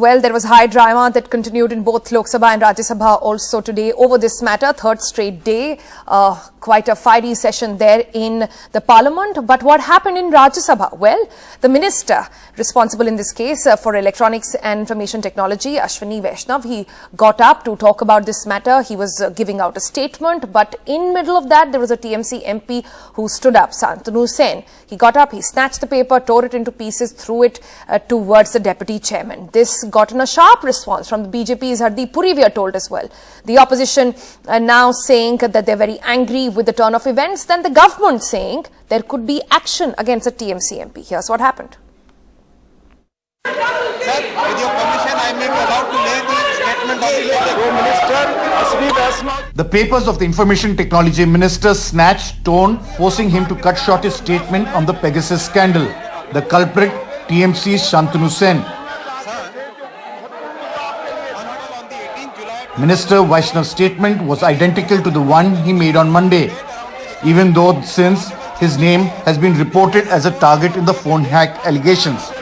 Well, there was high drama that continued in both Lok Sabha and Rajya Sabha also today over this matter. Third straight day, quite a fiery session there in the Parliament. But what happened in Rajya Sabha? Well, the minister responsible in this case for Electronics and Information Technology, Ashwini Vaishnav, he got up to talk about this matter. He was giving out a statement, but in middle of that, there was a TMC MP who stood up, Shantanu Sen. He got up, he snatched the paper, tore it into pieces, threw it towards the deputy chairman. This got a sharp response from the BJP's Hardeep Puri, we are told as well. The opposition now saying that they're very angry with the turn of events. Then the government saying there could be action against the TMC MP. Here's what happened. Sir, with your permission, I may be allowed to lay the statement on the table. The papers of the Information Technology Minister snatched tone, forcing him to cut short his statement on the Pegasus scandal. The culprit, TMC's Shantanu Sen. Minister Vaishnav's statement was identical to the one he made on Monday, even though since his name has been reported as a target in the phone hack allegations.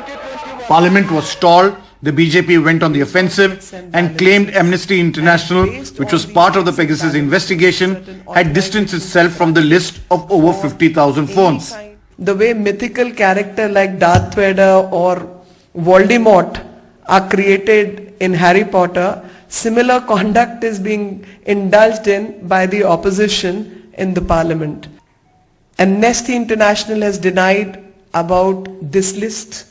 Parliament was stalled. The BJP went on the offensive and claimed Amnesty International, which was part of the Pegasus investigation, had distanced itself from the list of over 50,000 phones. The way mythical characters like Darth Vader or Voldemort are created in Harry Potter, similar conduct is being indulged in by the opposition in the Parliament. Amnesty International has denied about this list,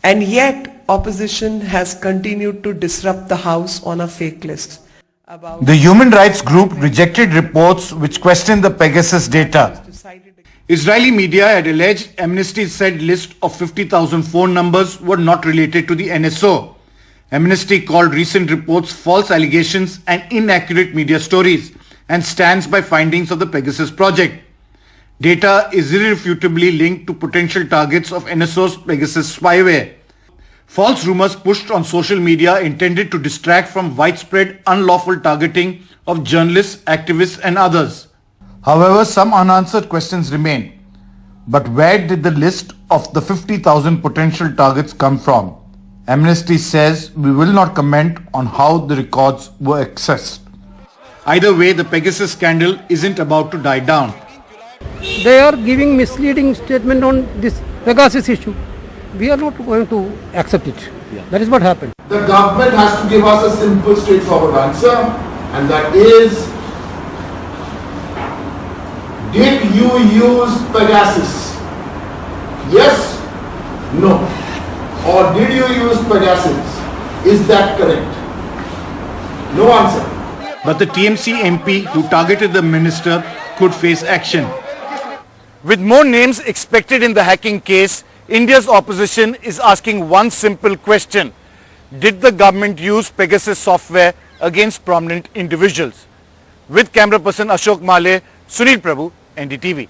and yet opposition has continued to disrupt the House on a fake list. The human rights group rejected reports which questioned the Pegasus data. Israeli media had alleged Amnesty's said list of 50,000 phone numbers were not related to the NSO. Amnesty called recent reports false allegations and inaccurate media stories and stands by findings of the Pegasus project. Data is irrefutably linked to potential targets of NSO's Pegasus spyware. False rumors pushed on social media intended to distract from widespread unlawful targeting of journalists, activists and others. However, some unanswered questions remain. But where did the list of the 50,000 potential targets come from? Amnesty says we will not comment on how the records were accessed. Either way, the Pegasus scandal isn't about to die down. They are giving misleading statement on this Pegasus issue. We are not going to accept it. That is what happened. The government has to give us a simple, straightforward answer, and that is, did you use Pegasus? Yes? No? Or did you use Pegasus? Is that correct? No answer. But the TMC MP who targeted the minister could face action. With more names expected in the hacking case, India's opposition is asking one simple question. Did the government use Pegasus software against prominent individuals? With camera person Ashok Male, Sunil Prabhu, NDTV.